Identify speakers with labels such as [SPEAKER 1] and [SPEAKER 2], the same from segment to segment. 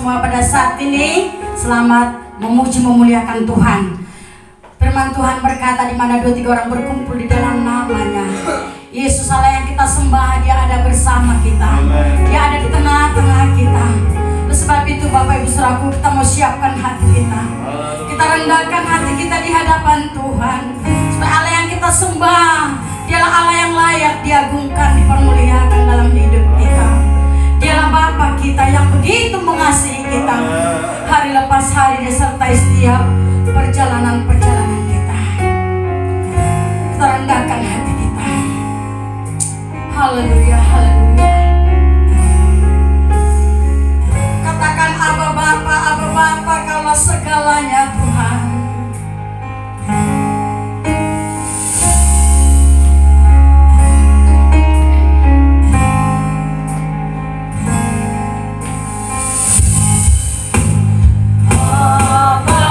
[SPEAKER 1] semua pada saat ini selamat memuji memuliakan Tuhan. Firman Tuhan berkata, di mana 2-3 orang berkumpul di dalam namanya, Yesus Allah yang kita sembah, Dia ada bersama kita. Dia ada di tengah-tengah kita. Oleh sebab itu Bapak Ibu Saudaraku, kita mau siapkan hati kita. Kita rendahkan hati kita di hadapan Tuhan. Supaya Allah yang kita sembah, Dialah Allah yang layak diagungkan, dipermuliakan dalam hidup kita. Dialah Bapa kita yang begitu mengasihi kita. Hari lepas hari disertai setiap perjalanan-perjalanan kita. Kita rendahkan hati kita. Haleluya, haleluya. Katakan Aba Bapa, Kaulah segalanya Tuhan.
[SPEAKER 2] Bapa,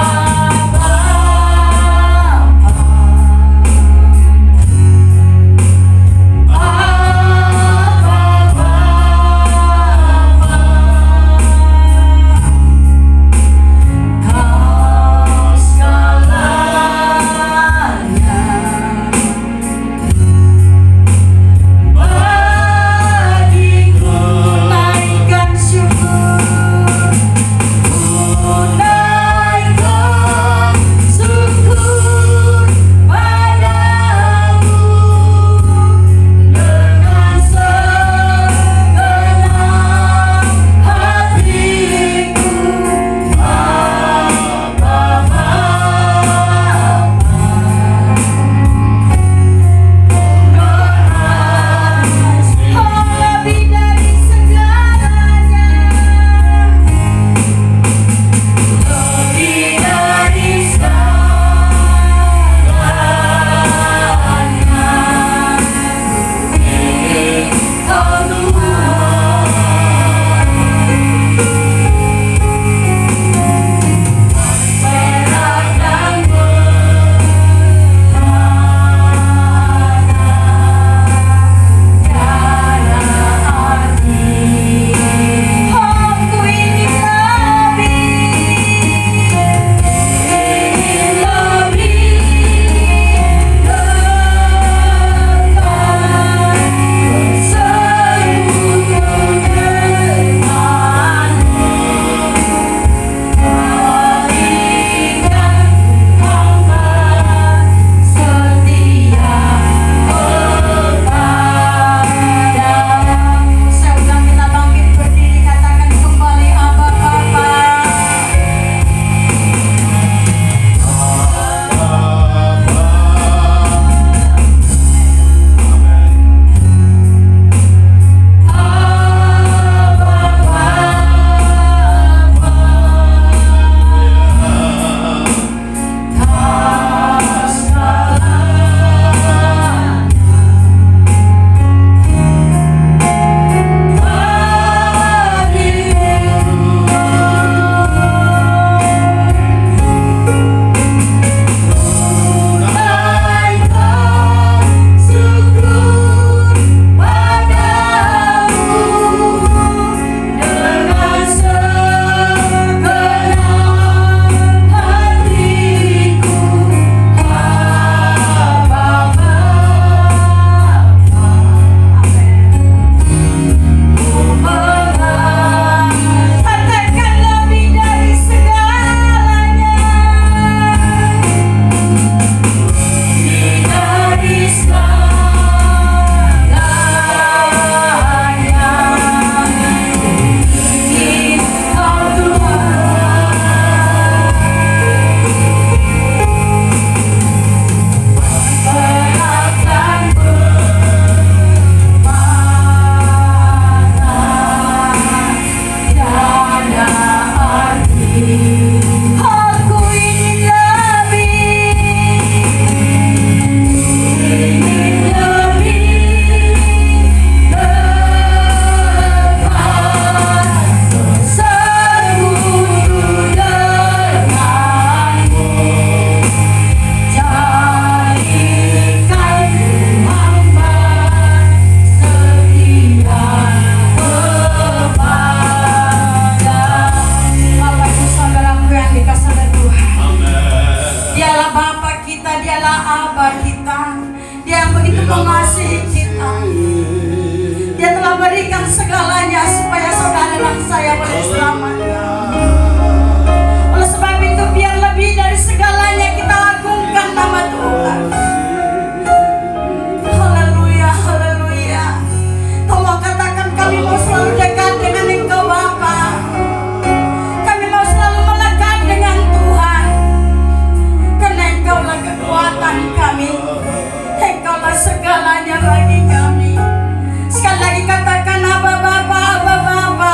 [SPEAKER 1] mengasihi kita. Dia telah berikan segalanya supaya saudara dan saya boleh selamat. Oleh sebab itu biar lebih dari segalanya kita agungkan nama Tuhan. Haleluya, haleluya. Tolong katakan, kami mau selalu dekat dengan Engkau Bapa. Kami mau selalu melekat dengan Tuhan, karena Engkaulah kekuatan kami, Engkaulah segalanya bagi kami. Sekali lagi katakan, Abba Bapa, Abba Bapa.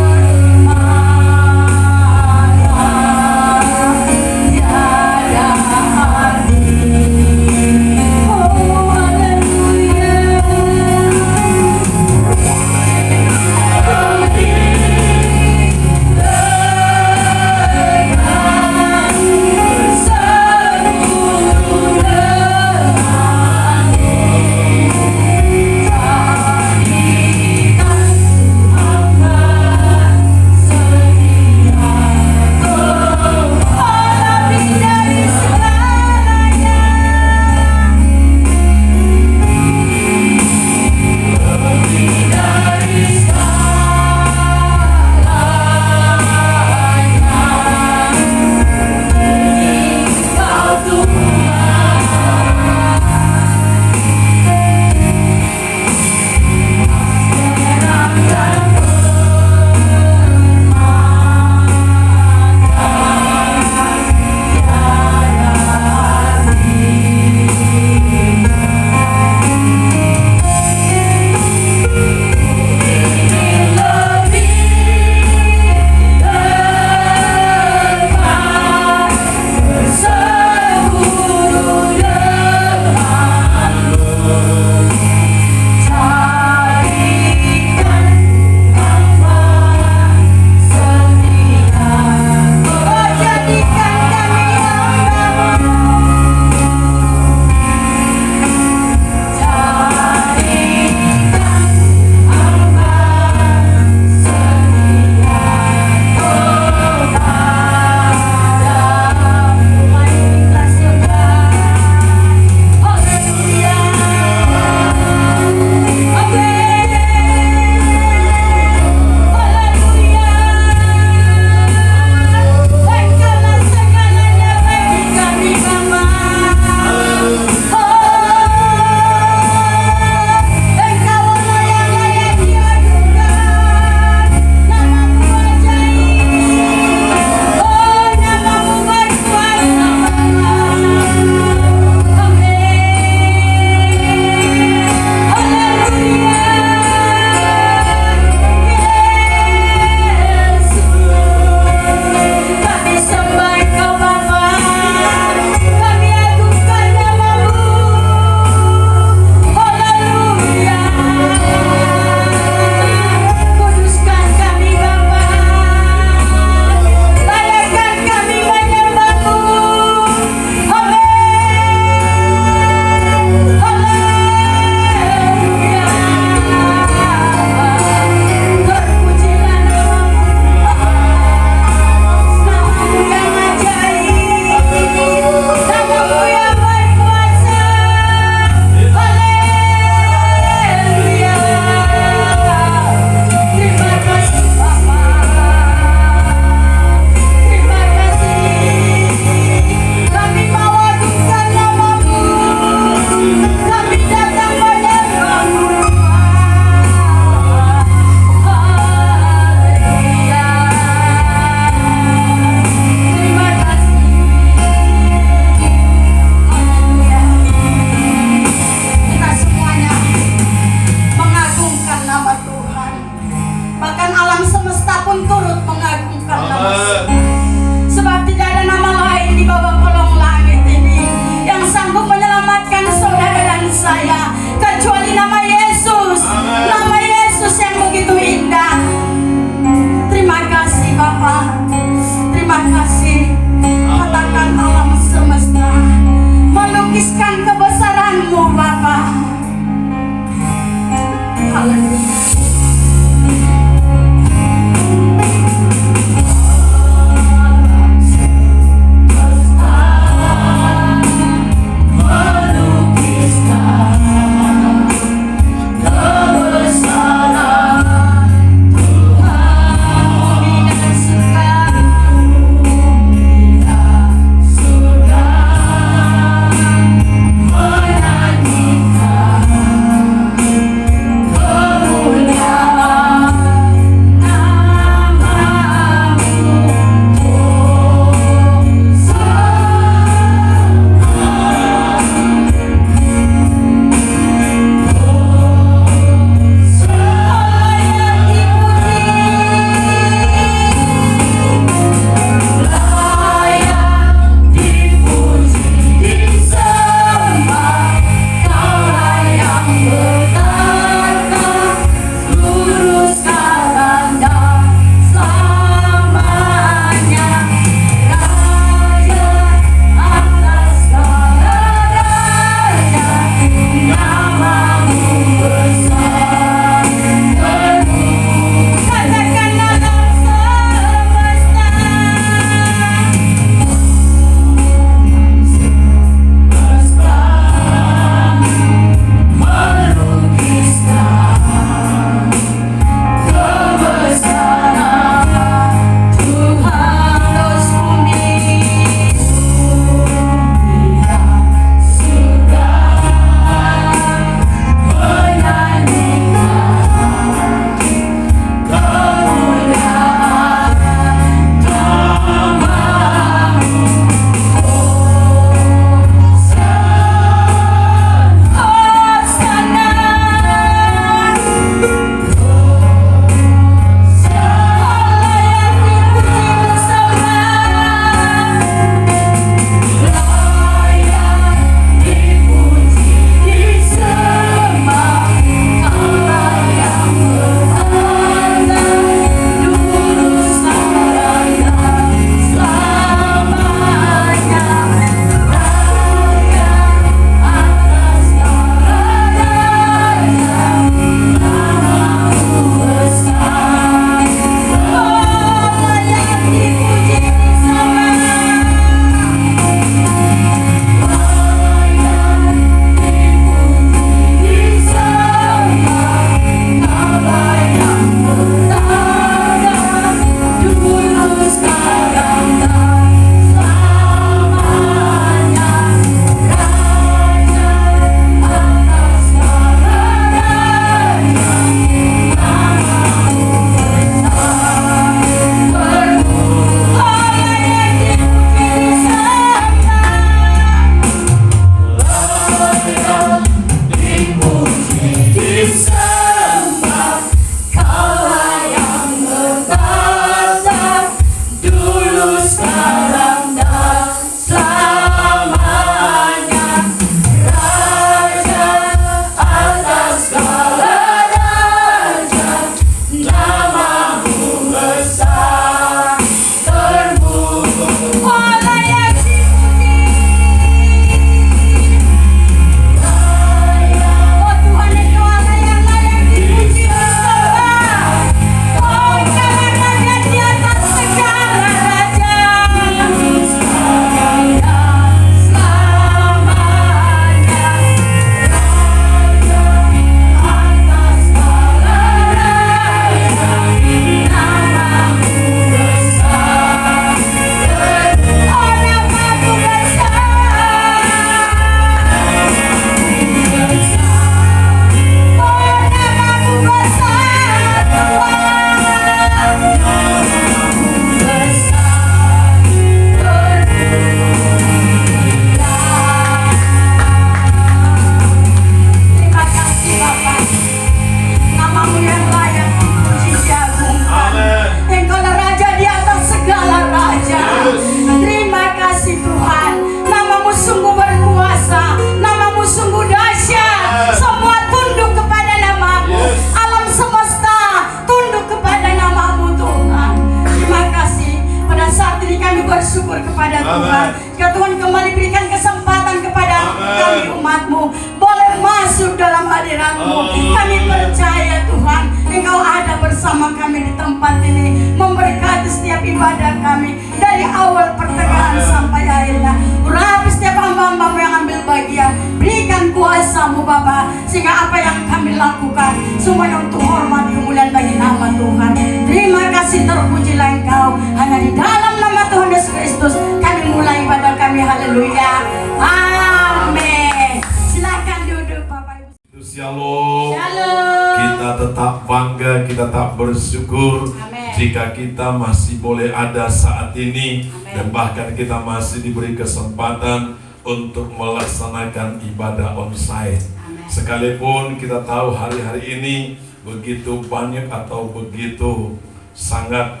[SPEAKER 1] umat-Mu boleh masuk dalam hadirat-Mu. Kami percaya Tuhan, Engkau ada bersama kami di tempat ini, memberkati setiap ibadah kami dari awal pertengahan sampai akhirnya. Urapi setiap hamba-hamba-Mu yang ambil bagian, berikan kuasa-Mu Bapa, sehingga apa yang kami lakukan semuanya untuk hormat kemuliaan bagi nama Tuhan. Terima kasih, terpujilah Engkau. Hanya di dalam nama Tuhan Yesus Kristus kami mulai ibadah kami. Haleluya, amin. Silakan duduk Bapak Ibu.
[SPEAKER 2] Shalom.
[SPEAKER 1] Shalom.
[SPEAKER 2] Kita tetap bangga, kita tetap bersyukur.
[SPEAKER 1] Amen.
[SPEAKER 2] Jika kita masih boleh ada saat ini.
[SPEAKER 1] Amen.
[SPEAKER 2] Dan bahkan kita masih diberi kesempatan untuk melaksanakan ibadah onsite.
[SPEAKER 1] Amen.
[SPEAKER 2] Sekalipun kita tahu hari-hari ini begitu banyak atau begitu sangat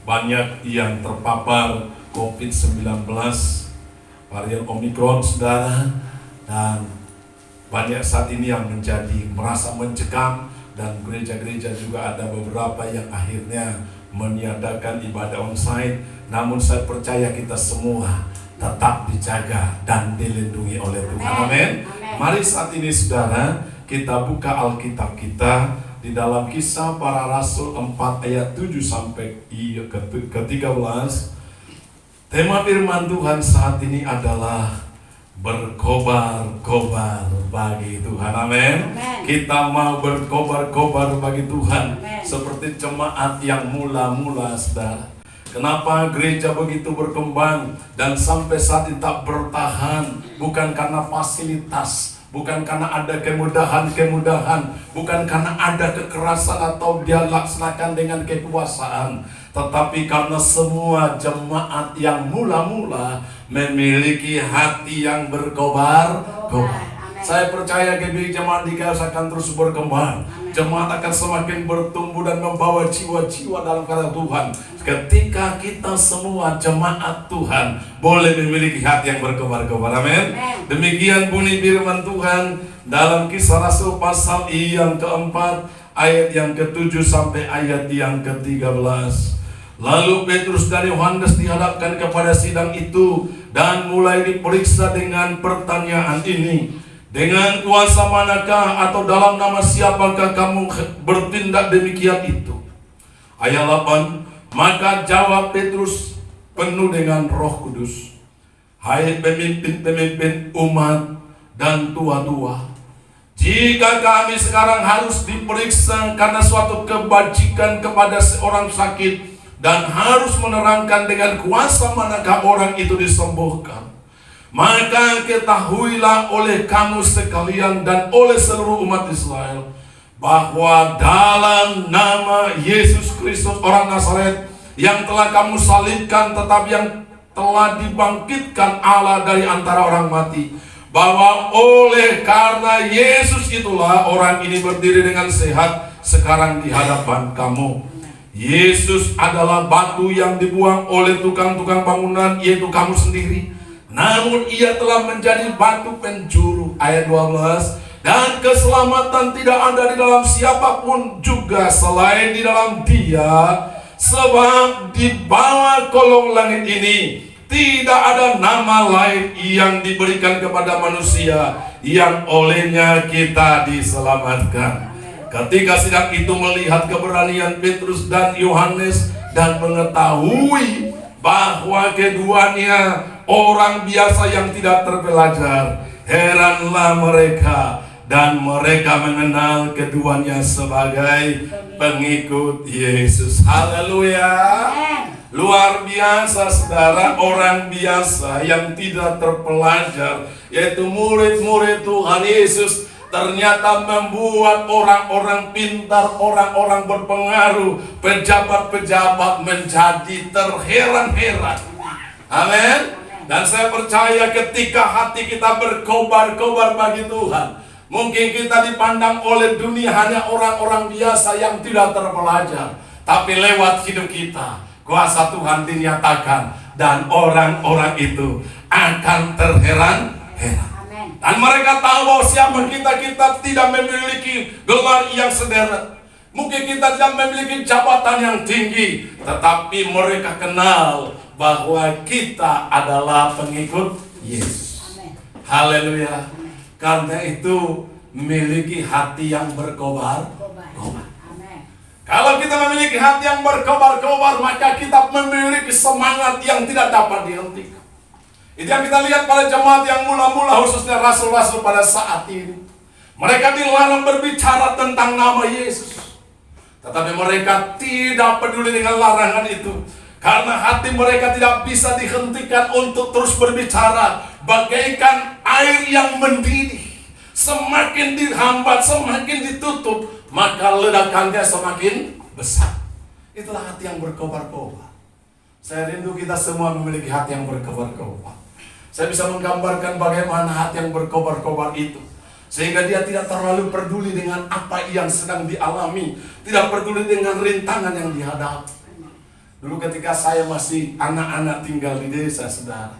[SPEAKER 2] banyak yang terpapar COVID-19 varian Omikron, saudara, dan banyak saat ini yang merasa mencekam, dan gereja-gereja juga ada beberapa yang akhirnya meniadakan ibadah onsite. Namun saya percaya kita semua tetap dijaga dan dilindungi oleh Tuhan. Amin. Mari saat ini saudara, kita buka Alkitab kita di dalam Kisah Para Rasul 4 ayat 7 sampai ke 13. Tema firman Tuhan saat ini adalah berkobar-kobar bagi Tuhan. Amin. Kita mau berkobar-kobar bagi Tuhan.
[SPEAKER 1] Amen.
[SPEAKER 2] Seperti jemaat yang mula-mula, saudara. Kenapa gereja begitu berkembang dan sampai saat ini tak bertahan? Bukan karena fasilitas, bukan karena ada kemudahan-kemudahan, bukan karena ada kekerasan atau dia laksanakan dengan kekuasaan, tetapi karena semua jemaat yang mula-mula memiliki hati yang berkobar-kobar. Saya percaya jemaat di Gaza akan terus berkembang. Jemaat akan semakin bertumbuh dan membawa jiwa-jiwa dalam karya Tuhan. Ketika kita semua jemaat Tuhan boleh memiliki hati yang berkobar-kobar. Amin. Demikian bunyi firman Tuhan dalam Kisah Rasul pasal yang keempat ayat yang ke-7 sampai ayat yang ke-13. Lalu Petrus dan Yohanes dihadapkan kepada sidang itu dan mulai diperiksa dengan pertanyaan ini. Dengan kuasa manakah atau dalam nama siapakah kamu bertindak demikian itu? Ayat 8. Maka jawab Petrus penuh dengan Roh Kudus, hai pemimpin-pemimpin umat dan tua-tua, jika kami sekarang harus diperiksa karena suatu kebajikan kepada seorang sakit dan harus menerangkan dengan kuasa manakah orang itu disembuhkan, maka ketahuilah oleh kamu sekalian dan oleh seluruh umat Israel bahwa dalam nama Yesus Kristus orang Nazaret yang telah kamu salibkan tetapi yang telah dibangkitkan Allah dari antara orang mati, bahwa oleh karena Yesus itulah orang ini berdiri dengan sehat sekarang di hadapan kamu. Yesus adalah batu yang dibuang oleh tukang-tukang bangunan, yaitu kamu sendiri. Namun ia telah menjadi batu penjuru. Ayat 12. Dan keselamatan tidak ada di dalam siapapun juga selain di dalam Dia, sebab di bawah kolong langit ini tidak ada nama lain yang diberikan kepada manusia yang olehnya kita diselamatkan. Ketika sidang itu melihat keberanian Petrus dan Yohanes dan mengetahui bahwa keduanya orang biasa yang tidak terpelajar, heranlah mereka, dan mereka mengenal keduanya sebagai pengikut Yesus. Haleluya. Luar biasa saudara, orang biasa yang tidak terpelajar, yaitu murid-murid Tuhan Yesus, ternyata membuat orang-orang pintar, orang-orang berpengaruh, pejabat-pejabat menjadi terheran-heran. Amin. Dan saya percaya ketika hati kita berkobar-kobar bagi Tuhan, mungkin kita dipandang oleh dunia hanya orang-orang biasa yang tidak terpelajar, tapi lewat hidup kita kuasa Tuhan dinyatakan dan orang-orang itu akan terheran-heran. Dan mereka tahu bahwa siapa kita tidak memiliki gelar yang sederet. Mungkin kita tidak memiliki jabatan yang tinggi, tetapi mereka kenal bahwa kita adalah pengikut Yesus. Haleluya. Karena itu memiliki hati yang berkobar-kobar. Kalau kita memiliki hati yang berkobar-kobar, maka kita memiliki semangat yang tidak dapat dihentikan. Itu yang kita lihat pada jemaat yang mula-mula, khususnya rasul-rasul pada saat ini. Mereka dilarang berbicara tentang nama Yesus. Tetapi mereka tidak peduli dengan larangan itu. Karena hati mereka tidak bisa dihentikan untuk terus berbicara. Bagaikan air yang mendidih. Semakin dihambat, semakin ditutup, maka ledakannya semakin besar. Itulah hati yang berkobar-kobar. Saya rindu kita semua memiliki hati yang berkobar-kobar. Saya bisa menggambarkan bagaimana hati yang berkobar-kobar itu. Sehingga dia tidak terlalu peduli dengan apa yang sedang dialami. Tidak peduli dengan rintangan yang dihadapi. Dulu ketika saya masih anak-anak tinggal di desa, saudara.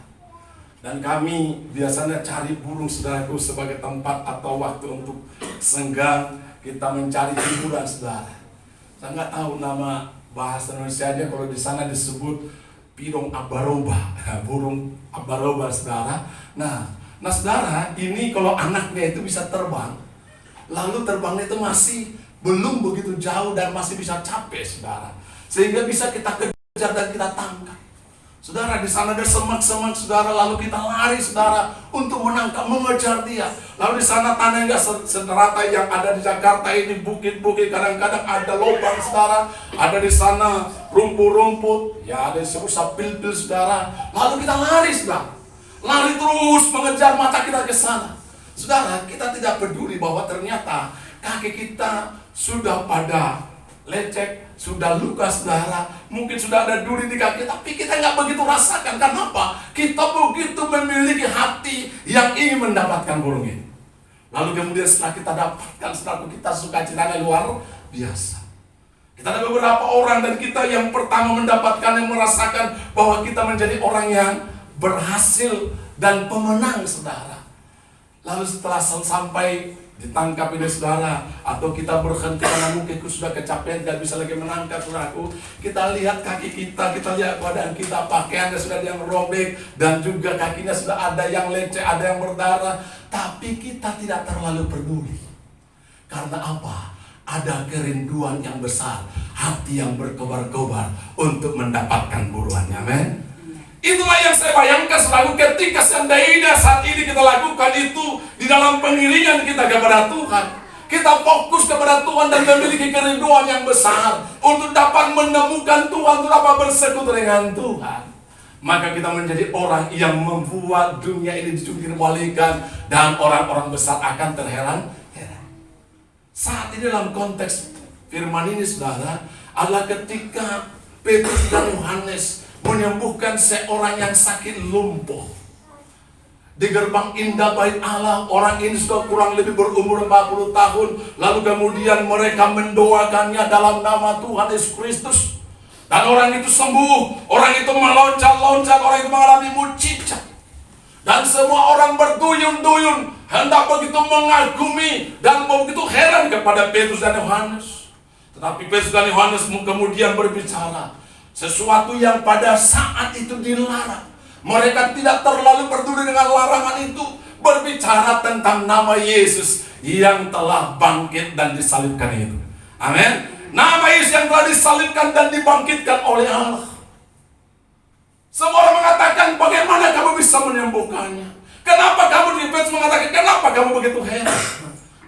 [SPEAKER 2] Dan kami biasanya cari burung, saudaraku, sebagai tempat atau waktu untuk senggang kita mencari hiburan, saudara. Saya nggak tahu nama bahasa Indonesianya, kalau di sana disebut pirong abaroba, burung abaroba, saudara. Nah, saudara, ini kalau anaknya itu bisa terbang, lalu terbangnya itu masih belum begitu jauh dan masih bisa capek, saudara. Sehingga bisa kita kejar dan kita tangkap. Saudara, di sana ada semak-semak, saudara, lalu kita lari, saudara, untuk menangkap, mengejar dia. Lalu di sana tanah nggak seterata yang ada di Jakarta ini, bukit-bukit, kadang-kadang ada lubang, saudara. Ada di sana rumput-rumput, ya ada disebut sapil-pil, saudara. Lalu kita lari, saudara. Lari terus mengejar mata kita ke sana. Saudara, kita tidak peduli bahwa ternyata kaki kita sudah pada lecek, sudah luka, saudara. Mungkin sudah ada duri di kaki, tapi kita nggak begitu rasakan. Kenapa? Kita begitu memiliki hati yang ingin mendapatkan burung ini. Lalu kemudian setelah kita dapatkan, setelah kita sukacitanya luar biasa. Kita ada beberapa orang dan kita yang pertama mendapatkan, yang merasakan bahwa kita menjadi orang yang berhasil dan pemenang, saudara. Lalu setelah sampai ditangkap ini, saudara, atau kita berhenti karena mungkin sudah kecapean, tidak bisa lagi menangkap, saudaraku. Kita lihat kaki kita lihat badan kita, pakaiannya sudah ada yang robek, dan juga kakinya sudah ada yang lecet, ada yang berdarah. Tapi kita tidak terlalu peduli. Karena apa? Ada kerinduan yang besar, hati yang berkobar-kobar untuk mendapatkan buruannya, amin. Itulah yang saya bayangkan selalu ketika seandainya saat ini kita lakukan itu di dalam pengiringan kita kepada Tuhan. Kita fokus kepada Tuhan dan memiliki kerinduan yang besar untuk dapat menemukan Tuhan, untuk dapat bersekutu dengan Tuhan. Maka kita menjadi orang yang membuat dunia ini dijungkir balikan dan orang-orang besar akan terheran-heran. Saat ini dalam konteks firman ini, saudara, adalah ketika Petrus dan Yohanes menyembuhkan seorang yang sakit lumpuh di gerbang indah bait Allah. Orang ini sudah kurang lebih berumur 40 tahun. Lalu kemudian mereka mendoakannya dalam nama Tuhan Yesus Kristus, dan orang itu sembuh. Orang itu meloncat-loncat, orang itu mengalami mujizat, dan semua orang berduyun-duyun hendak begitu mengagumi dan begitu heran kepada Petrus dan Yohanes. Tetapi Petrus dan Yohanes kemudian berbicara sesuatu yang pada saat itu dilarang. Mereka tidak terlalu peduli dengan larangan itu. Berbicara tentang nama Yesus yang telah bangkit dan disalibkan itu. Amin. Nama Yesus yang telah disalibkan dan dibangkitkan oleh Allah. Semua orang mengatakan, bagaimana kamu bisa menyembuhkannya? Kenapa kamu, Petrus mengatakan, kenapa kamu begitu heran?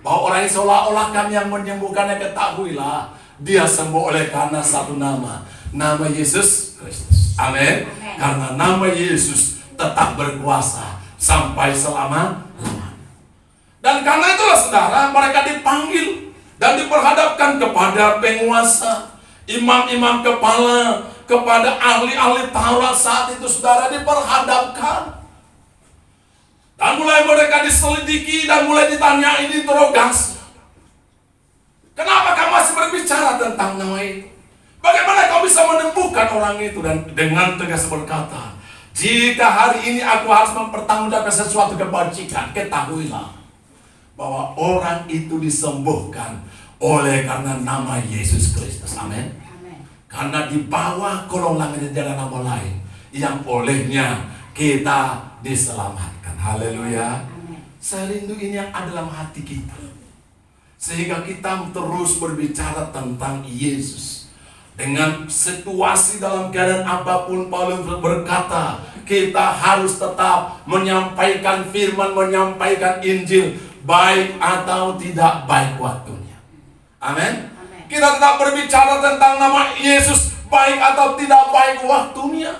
[SPEAKER 2] Bahwa orang ini seolah-olah kan yang menyembuhkannya. Ketahuilah, dia sembuh oleh karena satu nama. Nama Yesus Kristus. Amin. Karena nama Yesus tetap berkuasa sampai selama-lamanya. Dan karena itulah, saudara, mereka dipanggil dan diperhadapkan kepada penguasa, imam-imam kepala, kepada ahli-ahli Taurat saat itu, saudara, diperhadapkan. Dan mulai mereka diselidiki dan mulai ditanya, diinterogasi. Kenapa kamu masih berbicara tentang nama itu? Bagaimana kau bisa menemukan orang itu? Dan dengan tegas berkata, jika hari ini aku harus mempertanggungjawabkan sesuatu kebajikan, ketahuilah bahwa orang itu disembuhkan oleh karena nama Yesus Kristus. Amin. Karena di bawah kolong langit tidak ada nama lain yang olehnya kita diselamatkan. Haleluya. Saya rindu ini yang ada dalam hati kita. Sehingga kita terus berbicara tentang Yesus. Dengan situasi dalam keadaan apapun, Paulus berkata, kita harus tetap menyampaikan firman, menyampaikan Injil, baik atau tidak baik waktunya. Amin. Kita tetap berbicara tentang nama Yesus, baik atau tidak baik waktunya.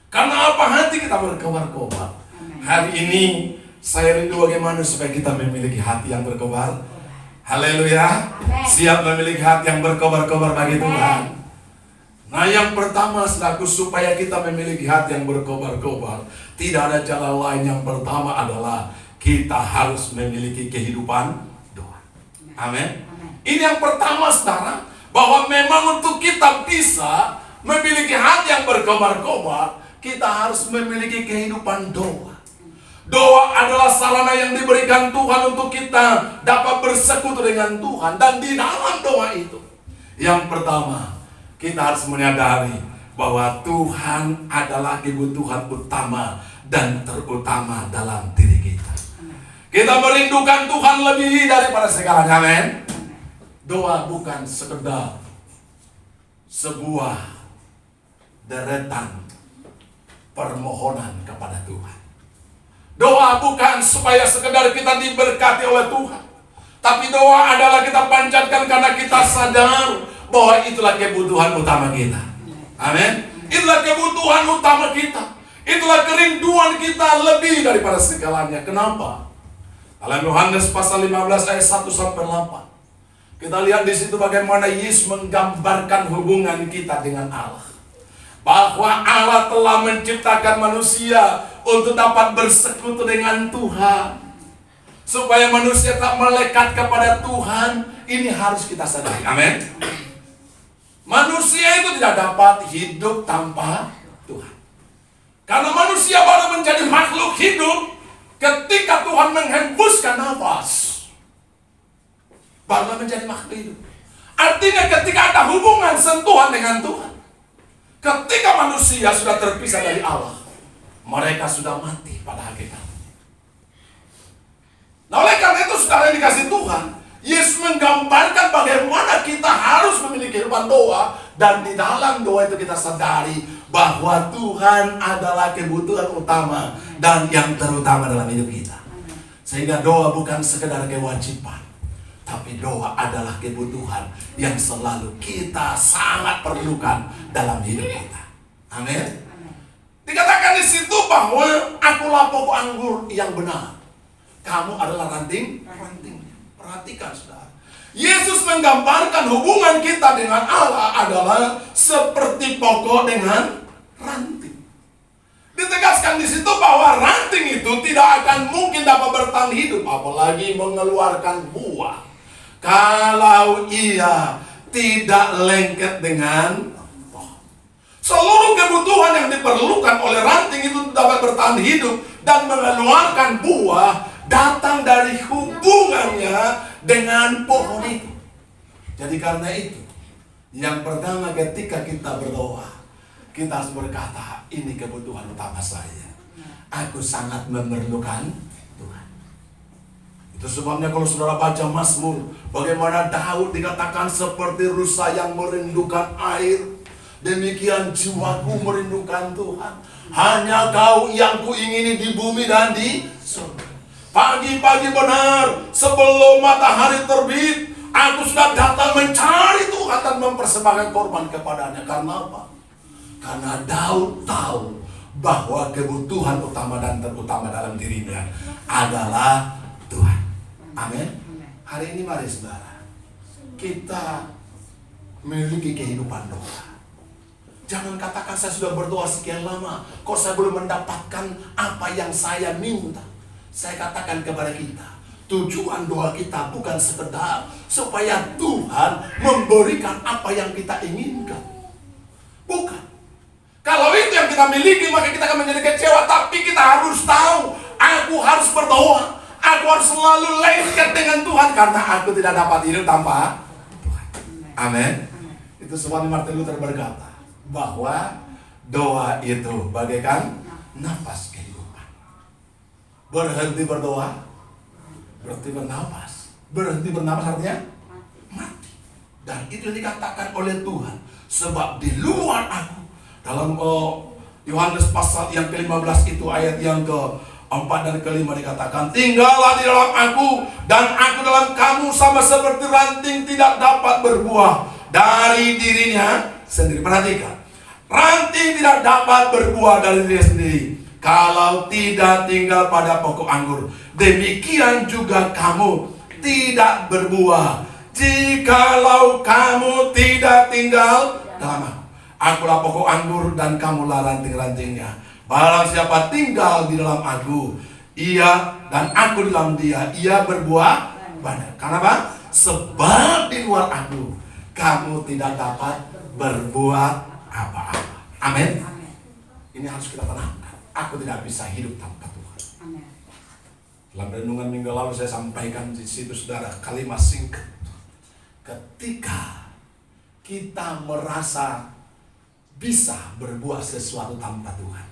[SPEAKER 2] Karena apa? Hati kita berkobar-kobar. Hari ini saya rindu bagaimana supaya kita memiliki hati yang berkobar. Haleluya. Siap memiliki hati yang berkobar-kobar bagi Tuhan. Nah, yang pertama selaku supaya kita memiliki hati yang berkobar-kobar, tidak ada jalan lain. Yang pertama adalah kita harus memiliki kehidupan doa. Amin. Ini yang pertama, saudara, bahwa memang untuk kita bisa memiliki hati yang berkobar-kobar, kita harus memiliki kehidupan doa. Doa adalah sarana yang diberikan Tuhan untuk kita dapat bersekutu dengan Tuhan. Dan di dalam doa itu, yang pertama, kita harus menyadari bahwa Tuhan adalah kebutuhan utama dan terutama dalam diri kita. Kita merindukan Tuhan lebih daripada segalanya. Amin. Doa bukan sekedar sebuah deretan permohonan kepada Tuhan. Doa bukan supaya sekedar kita diberkati oleh Tuhan. Tapi doa adalah kita panjatkan karena kita sadar bahwa itulah kebutuhan utama kita. Amin. Itulah kebutuhan utama kita. Itulah kerinduan kita lebih daripada segalanya. Kenapa? Dalam Yohanes pasal 15 ayat 1 sampai 8. Kita lihat di situ bagaimana Yesus menggambarkan hubungan kita dengan Allah. Bahwa Allah telah menciptakan manusia untuk dapat bersekutu dengan Tuhan. Supaya manusia tak melekat kepada Tuhan, ini harus kita sadari. Amin. Manusia itu tidak dapat hidup tanpa Tuhan. Karena manusia baru menjadi makhluk hidup ketika Tuhan menghembuskan nafas. Baru menjadi makhluk hidup. Artinya ketika ada hubungan sentuhan dengan Tuhan. Ketika manusia sudah terpisah dari Allah, mereka sudah mati pada hakikatnya. Nah, oleh karena itu saudara yang dikasih Tuhan, Yesus menggambarkan bagaimana kita harus memiliki kehidupan doa. Dan di dalam doa itu kita sadari bahwa Tuhan adalah kebutuhan utama dan yang terutama dalam hidup kita. Sehingga doa bukan sekedar kewajiban, tapi doa adalah kebutuhan yang selalu kita sangat perlukan dalam hidup kita. Amin. Dikatakan di situ bahwa akulah pokok anggur yang benar. Kamu adalah ranting. Perhatikan saudara. Yesus menggambarkan hubungan kita dengan Allah adalah seperti pokok dengan ranting. Ditegaskan di situ bahwa ranting itu tidak akan mungkin dapat bertahan hidup, apalagi mengeluarkan buah, kalau ia tidak lengket dengan pohon. Seluruh kebutuhan yang diperlukan oleh ranting itu dapat bertahan hidup dan mengeluarkan buah datang dari hubungannya dengan pohon itu. Jadi karena itu, yang pertama ketika kita berdoa, kita harus berkata, ini kebutuhan utama saya. Aku sangat memerlukan Tuhan. Itu sebabnya kalau saudara baca Mazmur, bagaimana Daud dikatakan seperti rusa yang merindukan air, demikian jiwaku merindukan Tuhan. Hanya Kau yang kuingini di bumi dan di surga. Pagi-pagi benar, sebelum matahari terbit, aku sudah datang mencari Tuhan dan mempersembahkan korban kepadanya. Karena apa? Karena Daud tahu bahwa kebutuhan utama dan terutama dalam dirinya adalah Tuhan. Amin. Hari ini mari saudara, kita memiliki kehidupan doa. Jangan katakan saya sudah berdoa sekian lama, kok saya belum mendapatkan apa yang saya minta. Saya katakan kepada kita, tujuan doa kita bukan sekedar supaya Tuhan memberikan apa yang kita inginkan. Bukan. Kalau itu yang kita miliki, maka kita akan menjadi kecewa. Tapi kita harus tahu, aku harus berdoa. Aku harus selalu lengket dengan Tuhan, karena aku tidak dapat hidup tanpa Tuhan. Amin. Itu sebabnya Martin Luther berkata bahwa doa itu bagaikan nafas kehidupan. Berhenti berdoa berarti bernapas. Berhenti bernapas artinya mati. Dan itu yang dikatakan oleh Tuhan. Sebab di luar aku, dalam Yohanes pasal yang ke-15 itu ayat yang ke-4 dan ke-5 dikatakan, tinggallah di dalam aku dan aku dalam kamu, sama seperti ranting tidak dapat berbuah dari dirinya sendiri. Perhatikan, ranting tidak dapat berbuah dari dirinya sendiri kalau tidak tinggal pada pokok anggur. Demikian juga kamu tidak berbuah jikalau kamu tidak tinggal dalam aku. Akulah pokok anggur dan kamulah ranting-rantingnya. Barang siapa tinggal di dalam aku, ia dan aku di dalam dia, ia berbuah banyak. Kenapa? Sebab di luar aku kamu tidak dapat berbuat apa-apa. Amin. Ini harus kita tenangkan. Aku tidak bisa hidup tanpa Tuhan.
[SPEAKER 1] Amin.
[SPEAKER 2] Dalam renungan minggu lalu saya sampaikan di situ, saudara, kalimat singkat. Ketika kita merasa bisa berbuat sesuatu tanpa Tuhan,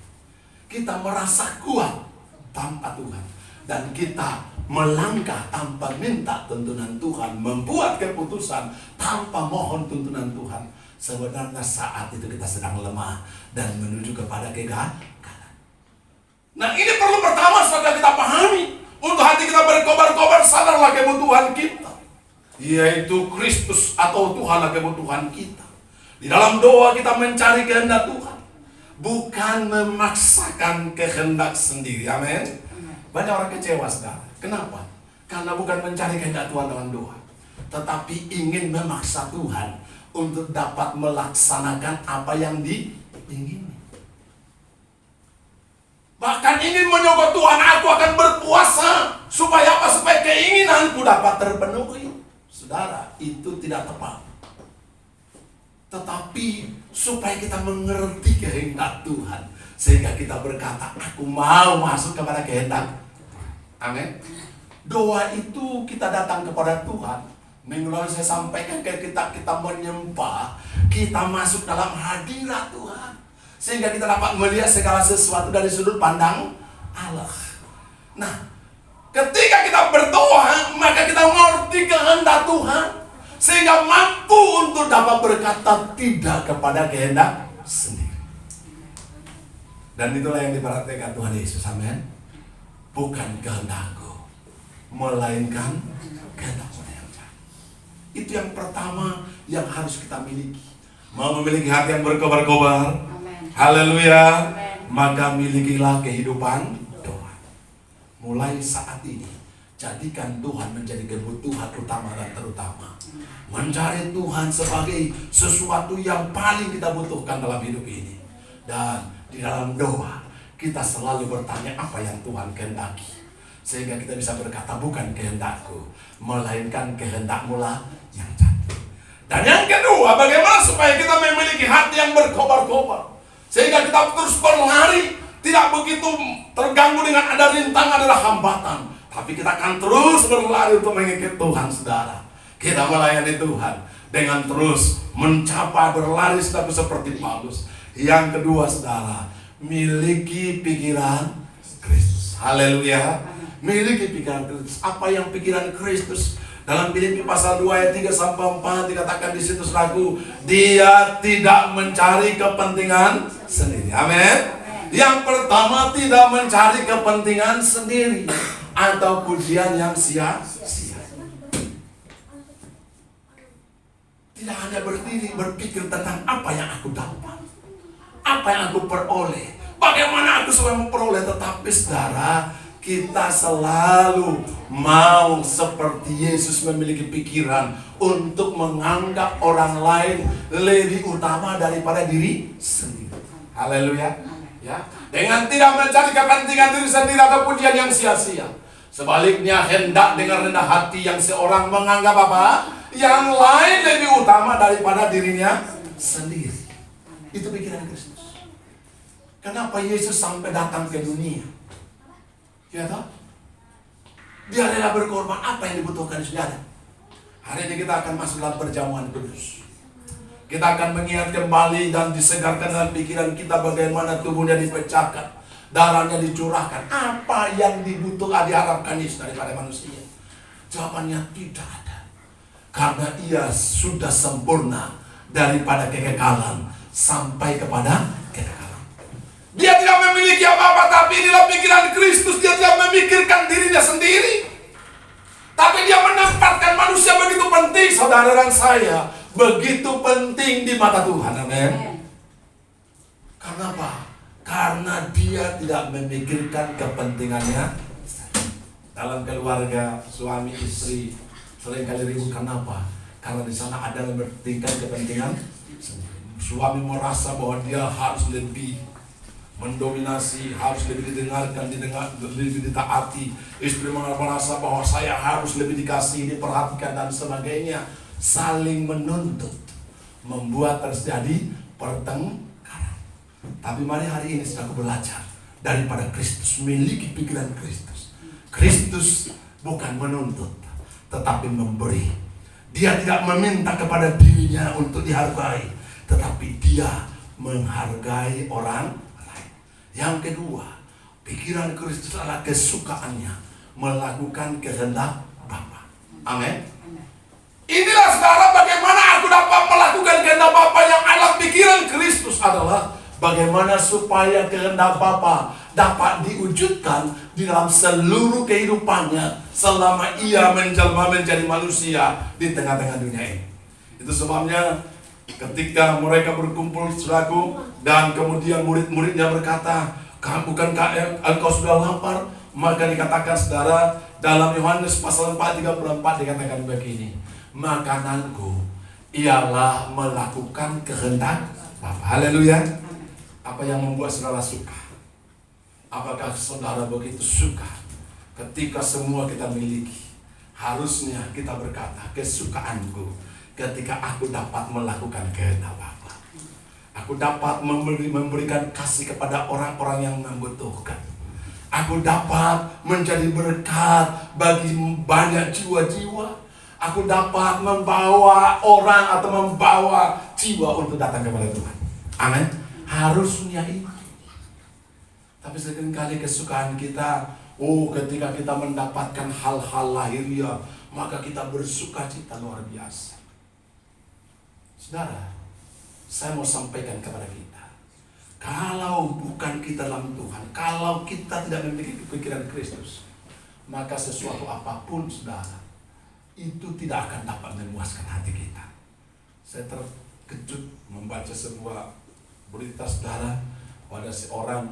[SPEAKER 2] kita merasa kuat tanpa Tuhan, dan kita melangkah tanpa minta tuntunan Tuhan, membuat keputusan tanpa mohon tuntunan Tuhan, sebenarnya saat itu kita sedang lemah dan menuju kepada kegagalan. Nah, ini perlu pertama saudara kita pahami. Untuk hati kita berkobar-kobar, sadarlah kebutuhan kita, yaitu Kristus atau Tuhanlah kebutuhan kita. Di dalam doa kita mencari kehendak Tuhan, bukan memaksakan kehendak sendiri. Amin. Banyak orang kecewa, saudara. Kenapa? Karena bukan mencari kehendak Tuhan dalam doa, tetapi ingin memaksa Tuhan untuk dapat melaksanakan apa yang diingini. Bahkan ingin menyogok Tuhan, aku akan berpuasa supaya apa? Supaya keinginanku dapat terpenuhi. Saudara, itu tidak tepat. Tetapi supaya kita mengerti kehendak Tuhan, sehingga kita berkata, aku mau masuk kepada kehendak. Amin. Doa itu kita datang kepada Tuhan. Minggu lalu saya sampaikan kita menyembah, kita masuk dalam hadirat Tuhan, sehingga kita dapat melihat segala sesuatu dari sudut pandang Allah. Nah, ketika kita berdoa, maka kita mengerti kehendak Tuhan, sehingga mampu untuk dapat berkata tidak kepada kehendak sendiri. Dan itulah yang diperhatikan Tuhan Yesus. Amin. Bukan kehendakku, melainkan kehendakmu yang jadi. Itu yang pertama yang harus kita miliki. Mau memiliki hati yang berkobar-kobar, haleluya, maka milikilah kehidupan doa. Mulai saat ini, jadikan Tuhan menjadi kebutuhan utama dan terutama. Mencari Tuhan sebagai sesuatu yang paling kita butuhkan dalam hidup ini. Dan di dalam doa, kita selalu bertanya apa yang Tuhan kehendaki, sehingga kita bisa berkata, bukan kehendakku, melainkan kehendak-Mu lah yang jadi. Dan yang kedua, bagaimana supaya kita memiliki hati yang berkobar-kobar, sehingga kita terus berlari, tidak begitu terganggu dengan ada rintangan, ada hambatan, tapi kita akan terus berlari untuk mengikuti Tuhan, saudara. Kita melayani Tuhan dengan terus mencapai berlari seperti Paulus. Yang kedua, saudara, miliki pikiran Kristus. Haleluya. Miliki pikiran Kristus. Apa yang pikiran Kristus? Dalam Filipi pasal 2 ayat 3 sampai 4 dikatakan di situ, saudaraku, dia tidak mencari kepentingan sendiri. Amin. Yang pertama, tidak mencari kepentingan sendiri atau pujian yang sia-sia. Tidak hanya berdiri berpikir tentang apa yang aku dapat, apa yang aku peroleh, bagaimana aku supaya memperoleh, tetapi saudara, kita selalu mau seperti Yesus memiliki pikiran untuk menganggap orang lain lebih utama daripada diri sendiri. Haleluya. Ya, dengan tidak mencari kepentingan diri sendiri atau pujian yang sia-sia. Sebaliknya, hendak dengan rendah hati yang seorang menganggap apa? Yang lain lebih utama daripada dirinya sendiri. Itu pikiran Kristus. Kenapa Yesus sampai datang ke dunia? Ya toh? Dia rela berkorban. Apa yang dibutuhkan saudara? Hari ini kita akan masuk dalam perjamuan kudus. Kita akan mengingat kembali dan disegarkan dalam pikiran kita bagaimana tubuhnya dipecahkan, darahnya dicurahkan. Apa yang dibutuhkan, diharapkan Yesus daripada manusia? Jawabannya tidak ada. Karena ia sudah sempurna daripada kekekalan sampai kepada kekekalan. Dia tidak memiliki apa-apa, tapi inilah pikiran Kristus. Dia tidak memikirkan dirinya sendiri, tapi dia menempatkan manusia begitu penting, saudara dan saya. Begitu penting di mata Tuhan. Amin. Karena apa? Karena dia tidak memikirkan kepentingannya. Dalam keluarga, suami istri seringkali ribut. Kenapa? Karena di sana ada yang mementingkan kepentingan sendiri. Suami merasa bahwa dia harus lebih mendominasi, harus lebih didengarkan, lebih ditaati. Istri merasa bahwa saya harus lebih dikasih, diperhatikan dan sebagainya. Saling menuntut, membuat terjadi pertengkaran. Tapi mari hari ini sedang belajar daripada Kristus, memiliki pikiran Kristus. Kristus bukan menuntut, tetapi memberi. Dia tidak meminta kepada dirinya untuk dihargai, tetapi dia menghargai orang lain. Yang kedua, pikiran Kristus adalah kesukaannya melakukan kehendak Bapa. Amin. Inilah saudara bagaimana aku dapat melakukan kehendak Bapa. Yang adalah pikiran Kristus adalah bagaimana supaya kehendak Bapa dapat diwujudkan di dalam seluruh kehidupannya selama ia menjelma menjadi manusia di tengah-tengah dunia ini. Itu sebabnya ketika mereka berkumpul saudaraku, dan kemudian murid-muridnya berkata, bukankah engkau sudah lapar? Maka dikatakan saudara, dalam Yohanes pasal 4:34 dikatakan begini, makananku ialah melakukan kehendak Bapa. Haleluya. Apa yang membuat saudara suka? Apakah saudara begitu suka ketika semua kita miliki? Harusnya kita berkata, kesukaanku ketika aku dapat melakukan kehendak Bapa. Aku dapat memberikan kasih kepada orang-orang yang membutuhkan. Aku dapat menjadi berkat bagi banyak jiwa-jiwa. Aku dapat membawa orang atau membawa jiwa untuk datang kepada Tuhan. Amin. Harusnya itu. Tapi seringkali kesukaan kita, ketika kita mendapatkan hal-hal lahiriah, maka kita bersuka cita luar biasa. Saudara, saya mau sampaikan kepada kita, kalau bukan kita dalam Tuhan, kalau kita tidak memiliki pikiran Kristus, maka sesuatu apapun saudara, itu tidak akan dapat memuaskan hati kita. Saya terkejut membaca sebuah berita saudara, pada seorang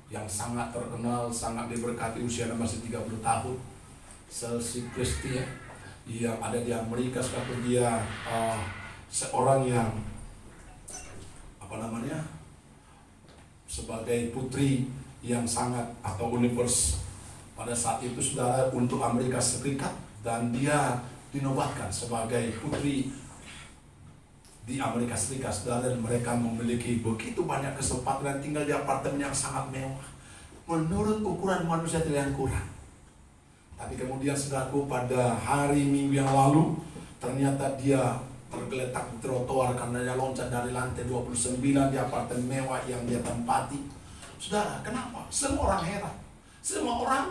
[SPEAKER 2] yang sangat terkenal, sangat diberkati, usianya masih 30 tahun, Chelsea Christie, yang ada di Amerika. Sekarang dia seorang yang sebagai putri yang sangat atau universe pada saat itu saudara untuk Amerika Serikat, dan dia dinobatkan sebagai putri di Amerika Serikat saudara, dan mereka memiliki begitu banyak kesempatan dan tinggal di apartemen yang sangat mewah menurut ukuran manusia tidak yang kurang. Tapi kemudian saudaraku, pada hari Minggu yang lalu ternyata dia tergeletak di trotoar karena dia loncat dari lantai 29 di apartemen mewah yang dia tempati. Saudara, kenapa? Semua orang heran, semua orang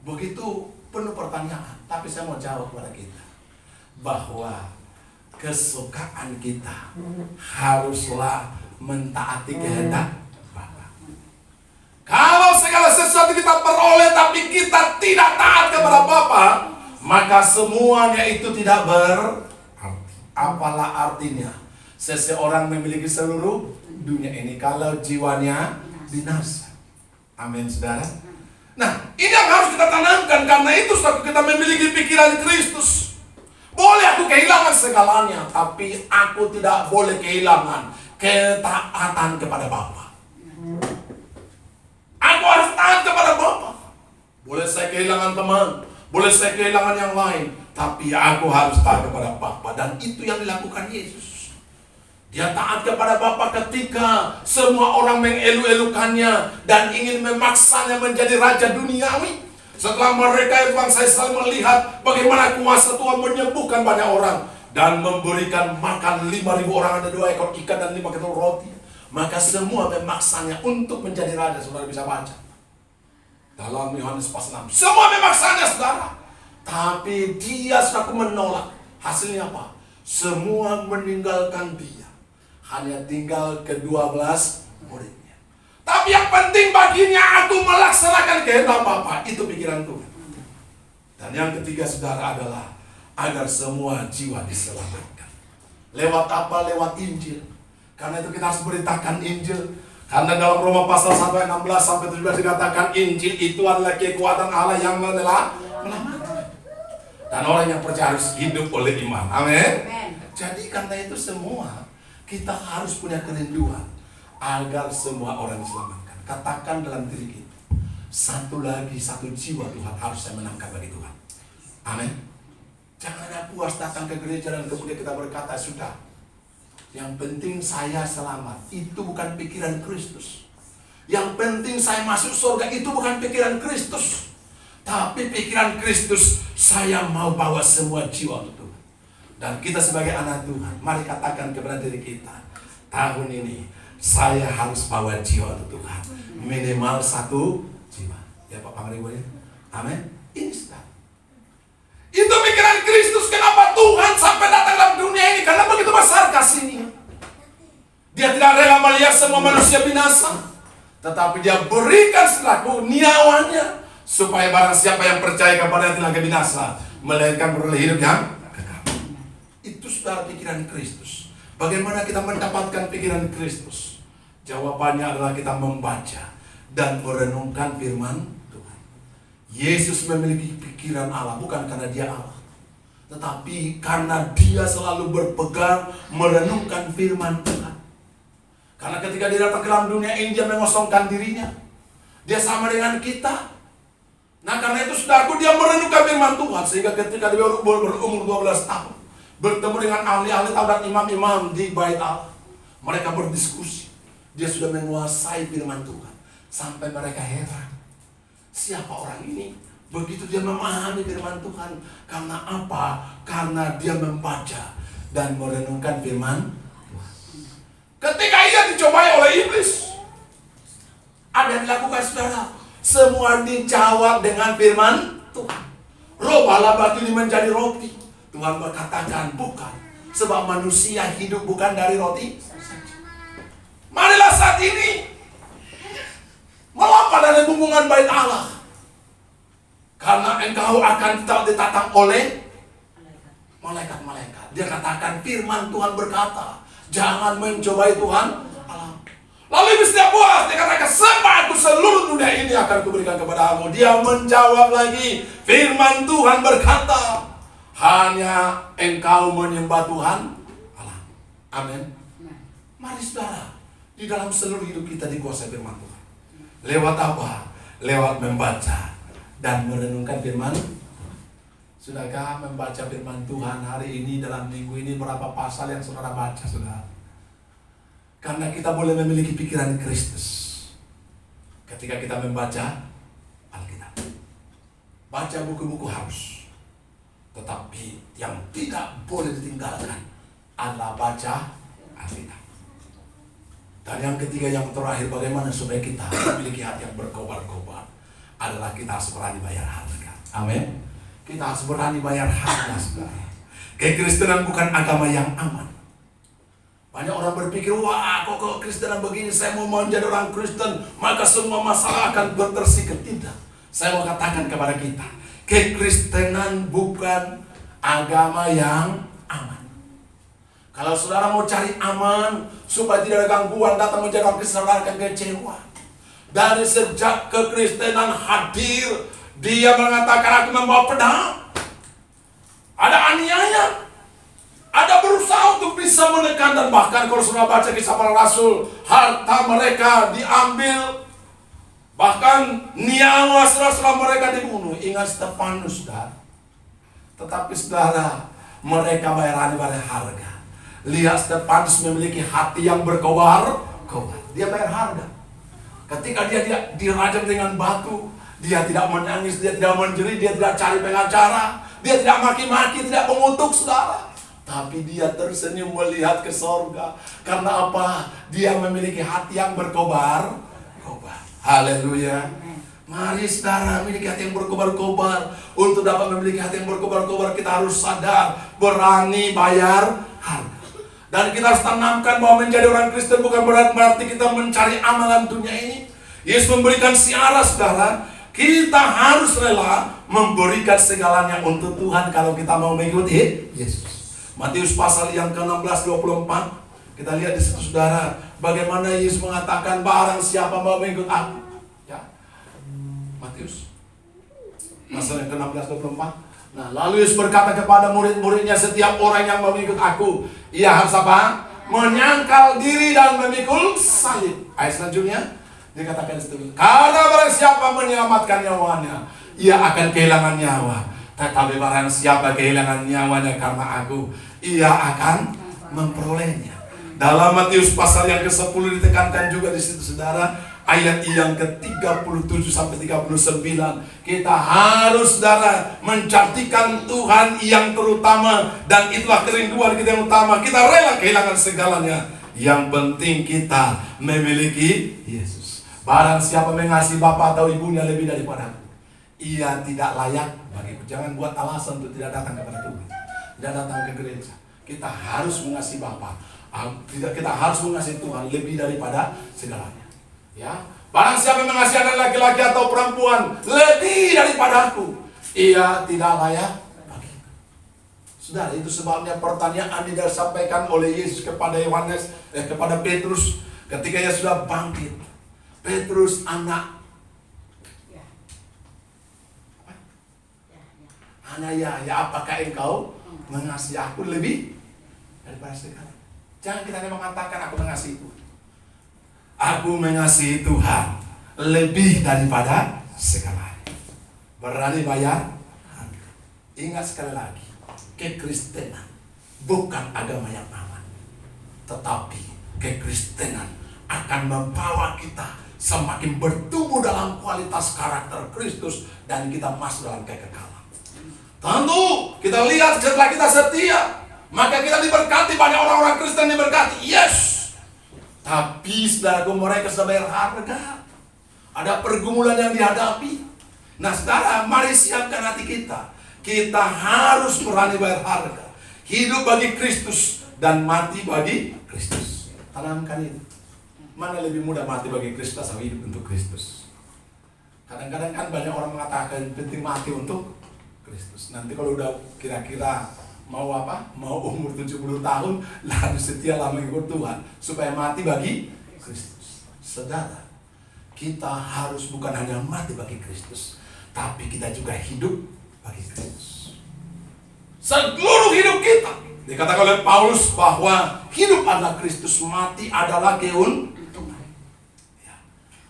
[SPEAKER 2] begitu penuh pertanyaan. Tapi saya mau jawab kepada kita bahwa kesukaan kita haruslah mentaati kehendak Bapa. Kalau segala sesuatu kita peroleh tapi kita tidak taat kepada Bapa, maka semuanya itu tidak berarti. Apalah artinya seseorang memiliki seluruh dunia ini kalau jiwanya binasa. Amin saudara. Nah, ini yang harus kita tanamkan. Karena itu saat kita memiliki pikiran Kristus, boleh aku kehilangan segalanya, tapi aku tidak boleh kehilangan ketaatan kepada Bapa. Aku harus taat kepada Bapa. Boleh saya kehilangan teman, boleh saya kehilangan yang lain, tapi aku harus taat kepada Bapa. Dan itu yang dilakukan Yesus. Dia taat kepada Bapa ketika semua orang mengelu-elukannya dan ingin memaksanya menjadi raja duniawi. Setelah mereka bangsa Israel melihat bagaimana kuasa Tuhan menyembuhkan banyak orang dan memberikan makan 5.000 orang, ada 2 ekor ikan dan 5 ketol roti. maka semua memaksanya untuk menjadi raja. Saudara bisa baca dalam Yohanes pasal 6. Semua memaksanya, saudara. Tapi dia sudah menolak. Hasilnya apa? Semua meninggalkan dia. Hanya tinggal ke-12 muridnya. Tapi yang penting baginya aku melaksanakan kehendak Bapa. Itu pikiran Tuhan. Dan yang ketiga, saudara, adalah agar semua jiwa diselamatkan. Lewat apa? Lewat Injil. Karena itu kita harus beritakan Injil. Karena dalam Roma pasal 1 ayat 16 sampai 17 dikatakan Injil itu adalah kekuatan Allah yang menyelamatkan. Dan orang yang percaya harus hidup oleh iman. Amin. Jadi karena itu semua kita harus punya kerinduan agar semua orang diselamatkan. Katakan dalam diri kita, satu jiwa Tuhan harus saya menangkan bagi Tuhan. Amin. Jangan ada puas datang ke gereja dan kemudian kita berkata, sudah, yang penting saya selamat. Itu bukan pikiran Kristus. Yang penting saya masuk surga. Itu bukan pikiran Kristus. Tapi pikiran Kristus, saya mau bawa semua jiwa untuk Tuhan. Dan kita sebagai anak Tuhan, mari katakan kepada diri kita, tahun ini saya harus bawa jiwa untuk Tuhan. Minimal 1 jiwa. Ya Pak Pangribu ya. Amin. Instan. Itu pikiran Kristus. Kenapa Tuhan sampai datang dalam dunia ini? Karena begitu besar kasihnya. Dia tidak rela melihat semua manusia binasa, tetapi dia berikan selaku nyawanya, supaya barang siapa yang percaya kepada tidak binasa, melainkan beroleh hidup yang kekal. Itu sudah pikiran Kristus. Bagaimana kita mendapatkan pikiran Kristus? Jawabannya adalah kita membaca dan merenungkan firman Tuhan. Yesus memiliki pikiran Allah bukan karena dia Allah, tetapi karena dia selalu berpegang merenungkan firman Tuhan. Karena ketika dia datang ke dalam dunia ini, dia mengosongkan dirinya. Dia sama dengan kita. Nah karena itu saudaraku, dia merenungkan firman Tuhan. Sehingga ketika dia berumur 12 tahun, bertemu dengan ahli-ahli Taurat, imam-imam di bait Allah, mereka berdiskusi. Dia sudah menguasai firman Tuhan. Sampai mereka heran, siapa orang ini? Begitu dia memahami firman Tuhan. Karena apa? Karena dia membaca dan merenungkan firman Tuhan. Ketika ia dicobai oleh iblis, ada yang dilakukan saudara? Semua dijawab dengan firman Tuhan. Robahlah batu ini menjadi roti. Tuhan berkatakan bukan, sebab manusia hidup bukan dari roti saja. Marilah saat ini melompat dari bumbungan bait Allah, karena engkau akan tetap ditatang oleh malaikat-malaikat. Dia katakan firman Tuhan berkata, jangan mencobai Tuhan Allah. Lalu iblis tidak puas, dia katakan, sebab aku seluruh dunia ini akan kuberikan kepadamu. Dia menjawab lagi, firman Tuhan berkata, hanya engkau menyembah Tuhan Allah. Amin. Mari saudara, di dalam seluruh hidup kita dikuasai firman Tuhan. Lewat apa? Lewat membaca dan merenungkan firman. Sudahkah membaca firman Tuhan hari ini dalam minggu ini? Berapa pasal yang saudara baca, saudara? Karena kita boleh memiliki pikiran Kristus ketika kita membaca Alkitab. Baca buku-buku harus, tetapi yang tidak boleh ditinggalkan adalah baca Alkitab. Dan yang ketiga, yang terakhir, bagaimana supaya kita memiliki hati yang berkobar-kobar, adalah kita harus berani bayar harga. Amin. Kita harus berani bayar harga, saudara. Kekristenan bukan agama yang aman. Banyak orang berpikir, wah kok Kristenan begini, saya mau menjadi orang Kristen, maka semua masalah akan tersikir. Tidak. Saya mau katakan kepada kita, kekristenan bukan agama yang aman. Kalau saudara mau cari aman, supaya tidak ada gangguan datang menjadi orang Kristen, saudara akan kecewa. Dari sejak kekristenan hadir, dia mengatakan, aku membawa pedang. Ada aniaya, ada berusaha untuk bisa menekan. Dan bahkan kalau sudah baca kisah para rasul, harta mereka diambil, bahkan nyawa saudara mereka dibunuh. Ingat Stefanus, saudara. Tetapi saudara, mereka bayar harga. Lihat, Stefanus memiliki hati yang berkobar-kobar. Dia bayar harga. Ketika dia dirajam dengan batu, dia tidak menangis, dia tidak menjerit, dia tidak cari pengacara, dia tidak maki-maki, tidak mengutuk, saudara. tapi dia tersenyum melihat ke sorga. Karena apa? Dia memiliki hati yang berkobar. Haleluya. Mari saudara, memiliki hati yang berkobar-kobar. Untuk dapat memiliki hati yang berkobar-kobar, kita harus sadar, berani bayar harga. Dan kita harus tanamkan bahwa menjadi orang Kristen bukan berarti kita mencari amalan dunia ini. Yesus memberikan siara, saudara. Kita harus rela memberikan segalanya untuk Tuhan kalau kita mau mengikuti Yesus. Matius pasal yang ke-16 24. Kita lihat di situ, saudara, bagaimana Yesus mengatakan barang siapa mau mengikut aku. Ya. Matius pasal yang ke-16 24. Nah, lalu Yesus berkata kepada murid-muridnya, setiap orang yang mau mengikut aku, ia harus apa? Menyangkal diri dan memikul salib. Ayat selanjutnya dikatakan seperti itu. Karena barang siapa menyelamatkan nyawanya, ia akan kehilangan nyawa. Tetapi barang siapa kehilangan nyawanya karena aku, ia akan memperolehnya. Dalam Matius pasal yang ke-10 ditekankan juga di situ, saudara, ayat yang ke-37 sampai 39. Kita harus, saudara, mencantikan Tuhan yang terutama, dan itulah kerinduan kita yang utama. Kita rela kehilangan segalanya. Yang penting kita memiliki Yesus. Barang siapa mengasihi bapak atau ibunya lebih daripada aku, ia tidak layak bagiku. Jangan buat alasan untuk tidak datang kepada Tuhan, tidak datang ke gereja. Kita harus mengasihi bapak, kita harus mengasihi Tuhan lebih daripada segalanya. Ya, barang siapa mengasihi anak laki-laki atau perempuan lebih daripada aku, ia tidak layak bagiku. Saudara, itu sebabnya pertanyaan yang disampaikan oleh Yesus kepada kepada Petrus ketika ia sudah bangkit. Petrus, anak apakah engkau mengasihi aku lebih daripada segala? Jangan kita mengatakan aku mengasihi Tuhan. Aku mengasihi Tuhan lebih daripada segalanya. Berani bayar harga. Ingat sekali lagi, kekristenan bukan agama yang aman, tetapi kekristenan akan membawa kita semakin bertumbuh dalam kualitas karakter Kristus dan kita masuk dalam kekekalan. Tentu kita lihat setelah kita setia, maka kita diberkati. Banyak orang-orang Kristen diberkati, yes. Tapi saudaraku, mereka sudah bayar harga. Ada pergumulan yang dihadapi. Nah saudara, mari siapkan hati kita. Kita harus berani bayar harga. Hidup bagi Kristus dan mati bagi Kristus. Tanamkan itu. Mana lebih mudah mati bagi Kristus atau hidup untuk Kristus? Kadang-kadang kan banyak orang mengatakan penting mati untuk Kristus. Nanti kalau udah kira-kira mau apa? Mau umur 70 tahun, lalu setialah mengikut Tuhan supaya mati bagi Kristus. Saudara, kita harus bukan hanya mati bagi Kristus, tapi kita juga hidup bagi Kristus. Seluruh hidup kita, dikatakan oleh Paulus bahwa hidup adalah Kristus, mati adalah keuntungan.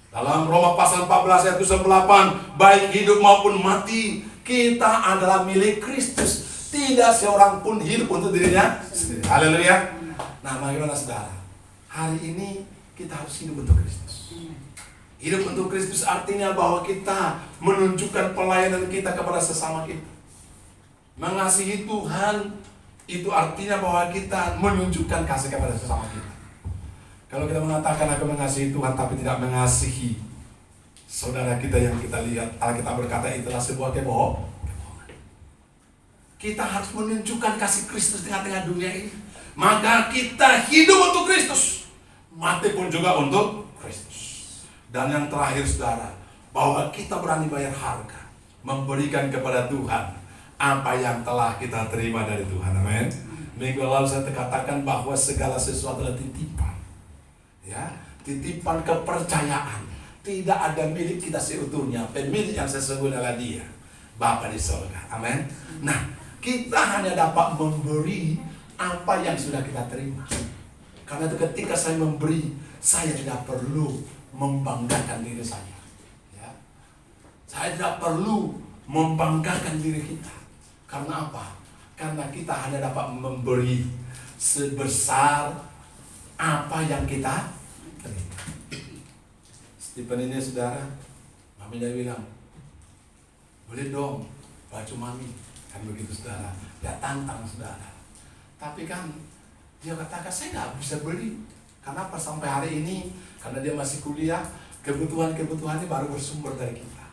[SPEAKER 2] Dalam Roma pasal 14 ayat 8, baik hidup maupun mati, kita adalah milik Kristus. Tidak seorang pun hidup untuk dirinya sendiri. Haleluya. Nah, bagaimana saudara? Hari ini kita harus hidup untuk Kristus. Hidup untuk Kristus artinya bahwa kita menunjukkan pelayanan kita kepada sesama kita. Mengasihi Tuhan itu artinya bahwa kita menunjukkan kasih kepada sesama kita. Kalau kita mengatakan aku mengasihi Tuhan tapi tidak mengasihi saudara kita yang kita lihat, Alkitab berkata itulah sebuah kebohongan. Kita harus menunjukkan kasih Kristus di tengah-tengah dunia ini. Maka kita hidup untuk Kristus, mati pun juga untuk Kristus. Dan yang terakhir saudara, bahwa kita berani bayar harga, memberikan kepada Tuhan apa yang telah kita terima dari Tuhan. Amin. Minggu lalu saya katakan bahwa segala sesuatu adalah titipan. Ya, titipan kepercayaan. Tidak ada milik kita seutuhnya. Pemilik yang sesungguhnya adalah Dia, Bapa di sorga. Amin. Nah, kita hanya dapat memberi apa yang sudah kita terima. Karena itu ketika saya memberi, saya tidak perlu membanggakan diri saya. Ya. Saya tidak perlu membanggakan diri kita. Karena apa? Karena kita hanya dapat memberi sebesar apa yang kita terima. Stephen ini saudara, mami dia bilang, beli dong baju mami. Kan begitu saudara, dia tantang saudara. Tapi kan dia katakan saya nggak bisa beli. Kenapa sampai hari ini? Karena dia masih kuliah, kebutuhannya baru bersumber dari kita.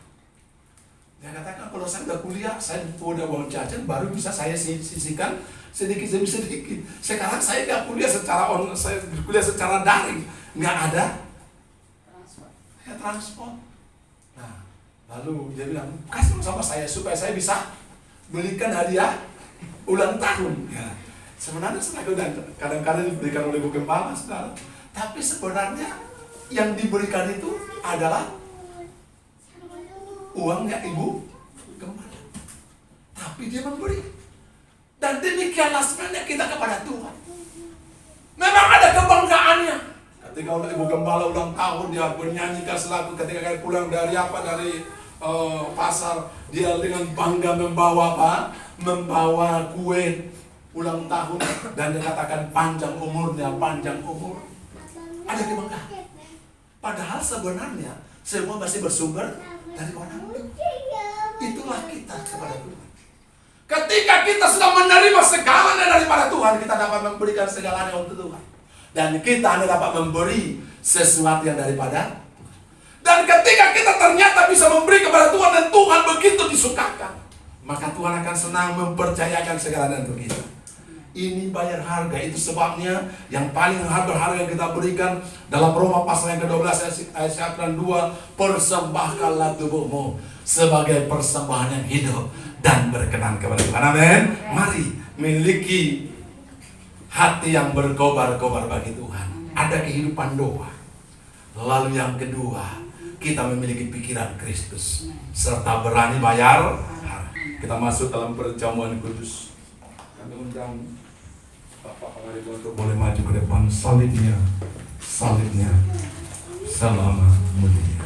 [SPEAKER 2] Dia katakan kalau saya udah kuliah, saya udah uang jajan, baru bisa saya sisihkan sedikit demi sedikit. Sekarang saya nggak kuliah saya kuliah secara daring, nggak ada transport. Nah, lalu dia bilang kasih sama saya supaya saya bisa belikan hadiah ulang tahun. Ya. Sebenarnya kadang-kadang diberikan oleh Ibu Gembala, saudara. Tapi sebenarnya yang diberikan itu adalah uangnya Ibu Gembala. Tapi dia memberi. Dan demikianlah sebenarnya kita kepada Tuhan. Memang ada kebanggaannya. Ketika Ibu Gembala ulang tahun, dia menyanyikan selaku ketika pulang dari pasar, dia dengan bangga membawa kue ulang tahun, dan dia katakan panjang umur. Ada kebanggaan. Padahal sebenarnya semua masih bersumber dari orang lain. Itulah kita kepada Tuhan. Ketika kita sudah menerima segalanya daripada Tuhan, kita dapat memberikan segalanya untuk Tuhan. Dan kita hanya dapat memberi sesuatu yang daripada Tuhan. Dan ketika kita ternyata bisa memberi kepada Tuhan dan Tuhan begitu disukakan, maka Tuhan akan senang mempercayakan segalanya untuk kita. Ini bayar harga. Itu sebabnya yang paling berharga yang kita berikan dalam Roma pasal yang ke-12 ayat 2, persembahkanlah tubuhmu sebagai persembahan yang hidup dan berkenan kepada Tuhan. Amin. Mari miliki hati yang berkobar-kobar bagi Tuhan. Ada kehidupan doa. Lalu yang kedua, kita memiliki pikiran Kristus serta berani bayar harga. Kita masuk dalam perjamuan kudus. Kami undang Bapak Pengarip untuk boleh maju ke depan. Salibnya selama mulia.